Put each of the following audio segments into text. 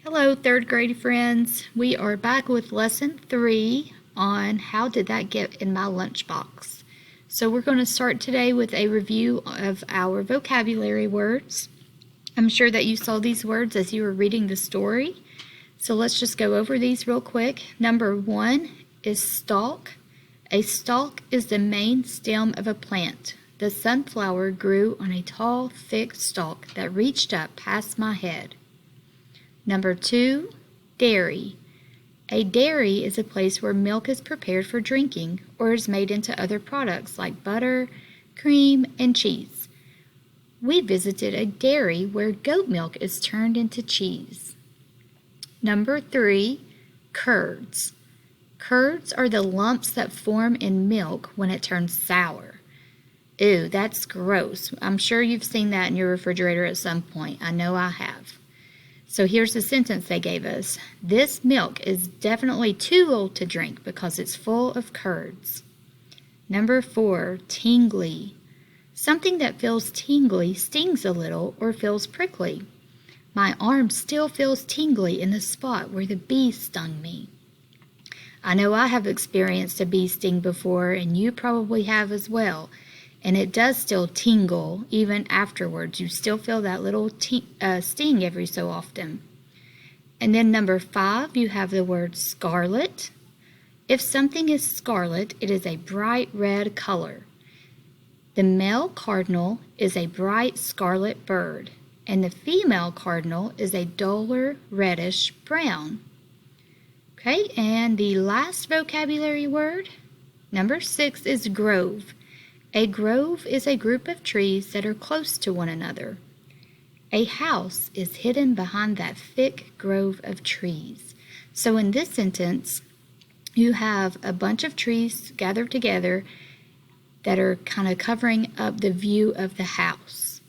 Hello, third grade friends. We are back with lesson 3 on how did that get in my lunchbox. So we're going to start today with a review of our vocabulary words. I'm sure that you saw these words as you were reading the story. So let's just go over these real quick. Number 1 is stalk. A stalk is the main stem of a plant. The sunflower grew on a tall, thick stalk that reached up past my head. Number 2, dairy. A dairy is a place where milk is prepared for drinking or is made into other products like butter, cream, and cheese. We visited a dairy where goat milk is turned into cheese. Number 3, curds. Curds are the lumps that form in milk when it turns sour. Ew, that's gross. I'm sure you've seen that in your refrigerator at some point. I know I have. So here's the sentence they gave us. This milk is definitely too old to drink because it's full of curds. Number 4, tingly. Something that feels tingly stings a little or feels prickly. My arm still feels tingly in the spot where the bee stung me. I know I have experienced a bee sting before, and you probably have as well. And it does still tingle even afterwards. You still feel that little sting every so often. And then number 5, you have the word scarlet. If something is scarlet, it is a bright red color. The male cardinal is a bright scarlet bird, and the female cardinal is a duller reddish brown. Okay, and the last vocabulary word, number 6, is grove. A grove is a group of trees that are close to one another. A house is hidden behind that thick grove of trees. So in this sentence, you have a bunch of trees gathered together that are kind of covering up the view of the house.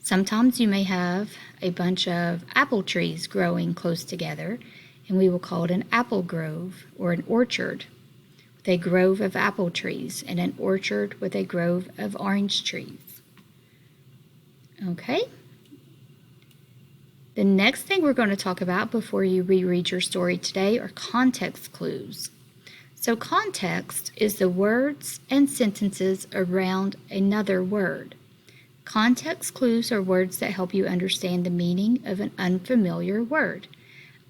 Sometimes you may have a bunch of apple trees growing close together, and we will call it an apple grove or an orchard. With a grove of apple trees and an orchard with a grove of orange trees. Okay? The next thing we're going to talk about before you reread your story today are context clues. So context is the words and sentences around another word. Context clues are words that help you understand the meaning of an unfamiliar word.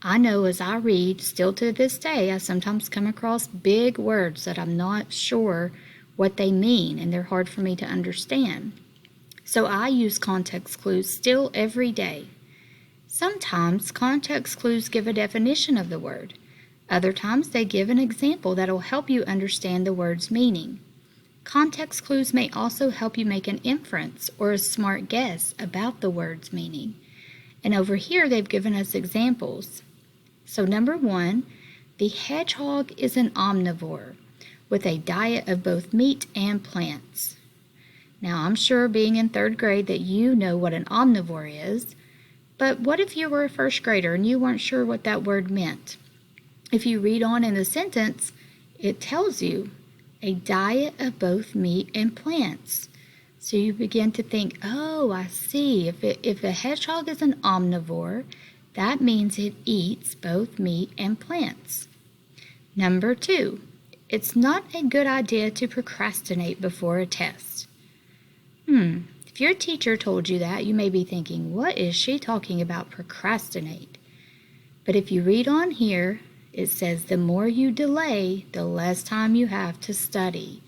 I know as I read, still to this day, I sometimes come across big words that I'm not sure what they mean, and they're hard for me to understand. So I use context clues still every day. Sometimes context clues give a definition of the word. Other times they give an example that will help you understand the word's meaning. Context clues may also help you make an inference or a smart guess about the word's meaning. And over here they've given us examples. So number 1, the hedgehog is an omnivore with a diet of both meat and plants. Now I'm sure being in 3rd grade that you know what an omnivore is, but what if you were a 1st grader and you weren't sure what that word meant? If you read on in the sentence, it tells you a diet of both meat and plants. So you begin to think, oh, I see. If a hedgehog is an omnivore, that means it eats both meat and plants. Number 2, it's not a good idea to procrastinate before a test. If your teacher told you that, you may be thinking, what is she talking about procrastinate? But if you read on here, it says the more you delay, the less time you have to study.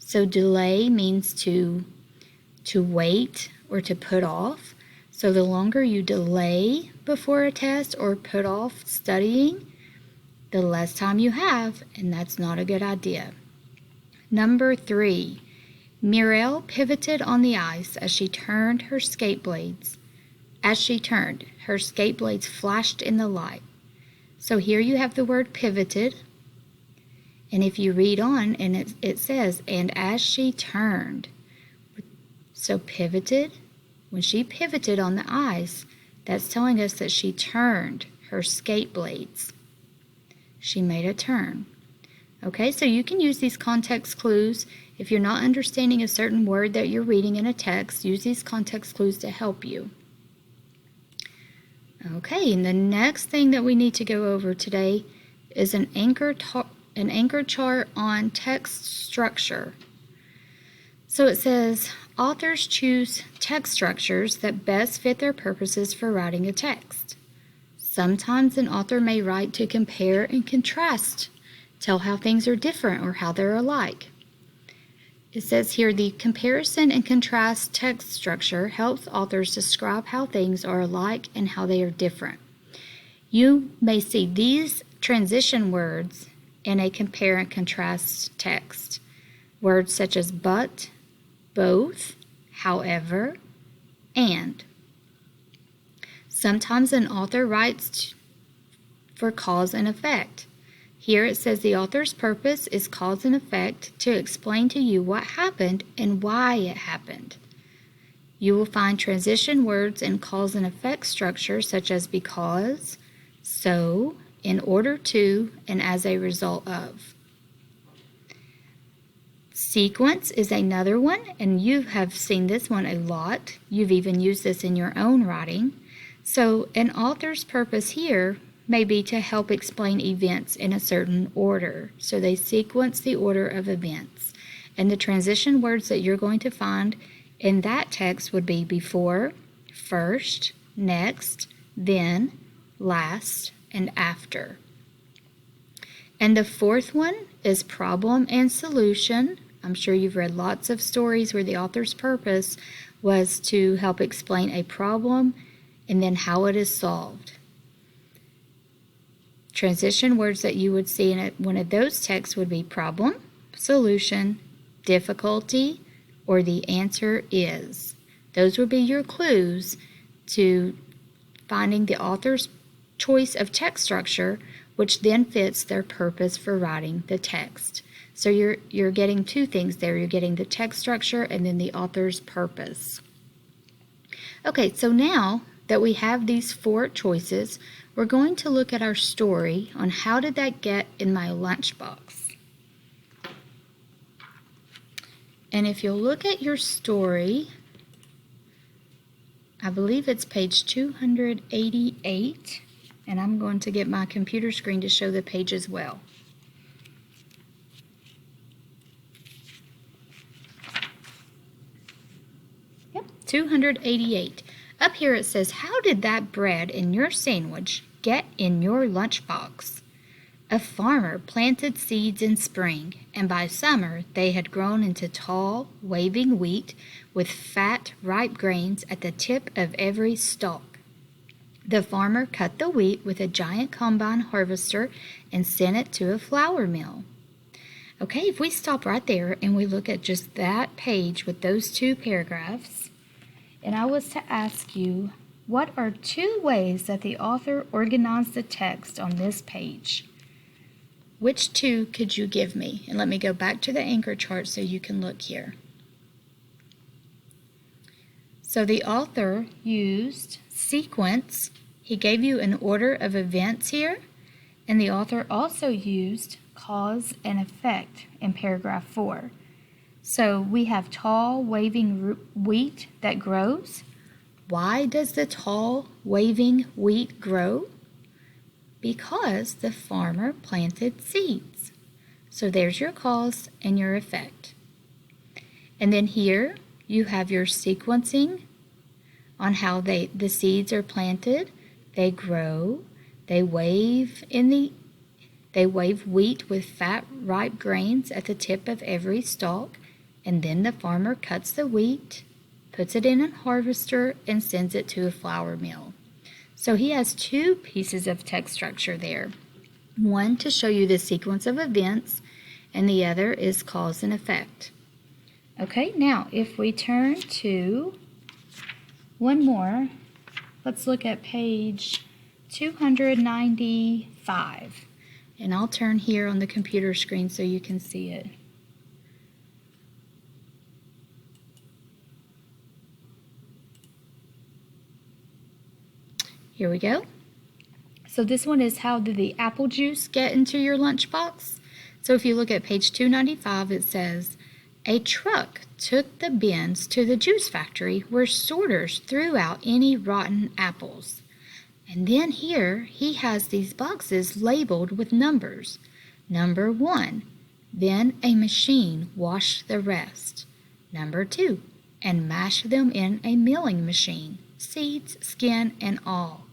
So delay means to wait or to put off. So the longer you delay before a test or put off studying, the less time you have, and that's not a good idea. Number 3, Mirelle pivoted on the ice as she turned her skate blades. As she turned, her skate blades flashed in the light. So here you have the word pivoted, and if you read on, and it says, and as she turned. So pivoted, when she pivoted on the ice, that's telling us that she turned her skate blades. She made a turn. Okay, so you can use these context clues. If you're not understanding a certain word that you're reading in a text, use these context clues to help you. Okay, and the next thing that we need to go over today is an anchor chart on text structure. So it says, authors choose text structures that best fit their purposes for writing a text. Sometimes an author may write to compare and contrast, tell how things are different or how they're alike. It says here, the comparison and contrast text structure helps authors describe how things are alike and how they are different. You may see these transition words in a compare and contrast text. Words such as but, both, however, and. Sometimes an author writes for cause and effect. Here it says the author's purpose is cause and effect to explain to you what happened and why it happened. You will find transition words in cause and effect structure such as because, so, in order to, and as a result of. Sequence is another one, and you have seen this one a lot. You've even used this in your own writing. So an author's purpose here may be to help explain events in a certain order. So they sequence the order of events. And the transition words that you're going to find in that text would be before, first, next, then, last, and after. And the fourth one is problem and solution. I'm sure you've read lots of stories where the author's purpose was to help explain a problem and then how it is solved. Transition words that you would see in one of those texts would be problem, solution, difficulty, or the answer is. Those would be your clues to finding the author's choice of text structure, which then fits their purpose for writing the text. So you're getting two things there. You're getting the text structure and then the author's purpose. Okay, so now that we have these four choices, we're going to look at our story on how did that get in my lunchbox. And if you'll look at your story, I believe it's page 288, and I'm going to get my computer screen to show the page as well. Yep, 288. Up here it says, how did that bread in your sandwich get in your lunchbox? A farmer planted seeds in spring, and by summer they had grown into tall, waving wheat with fat, ripe grains at the tip of every stalk. The farmer cut the wheat with a giant combine harvester and sent it to a flour mill. Okay, if we stop right there and we look at just that page with those two paragraphs, and I was to ask you, what are two ways that the author organized the text on this page? Which two could you give me? And let me go back to the anchor chart so you can look here. So the author used sequence. He gave you an order of events here. And the author also used cause and effect in paragraph 4. So we have tall, waving wheat that grows. Why does the tall, waving wheat grow? Because the farmer planted seeds. So there's your cause and your effect. And then here you have your sequencing on how the seeds are planted. They grow. They wave wheat with fat, ripe grains at the tip of every stalk. And then the farmer cuts the wheat, puts it in a harvester, and sends it to a flour mill. So he has two pieces of text structure there. One to show you the sequence of events, and the other is cause and effect. Okay, now if we turn to one more, let's look at page 295. And I'll turn here on the computer screen so you can see it. Here we go. So this one is how did the apple juice get into your lunchbox? So if you look at page 295, it says, a truck took the bins to the juice factory where sorters threw out any rotten apples. And then here he has these boxes labeled with numbers. Number 1, then a machine washed the rest. Number 2, and mashed them in a milling machine, seeds, skin, and all.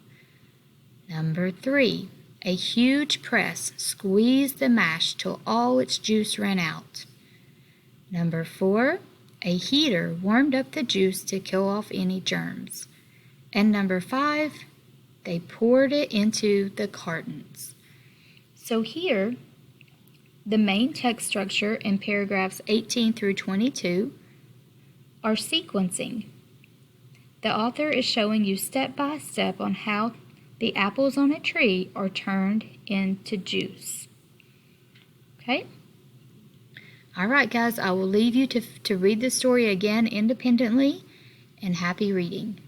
Number 3, a huge press squeezed the mash till all its juice ran out. Number 4, a heater warmed up the juice to kill off any germs. And number 5, they poured it into the cartons. So here, the main text structure in paragraphs 18 through 22 are sequencing. The author is showing you step by step on how the apples on a tree are turned into juice. Okay? All right, guys, I will leave you to read the story again independently, and happy reading.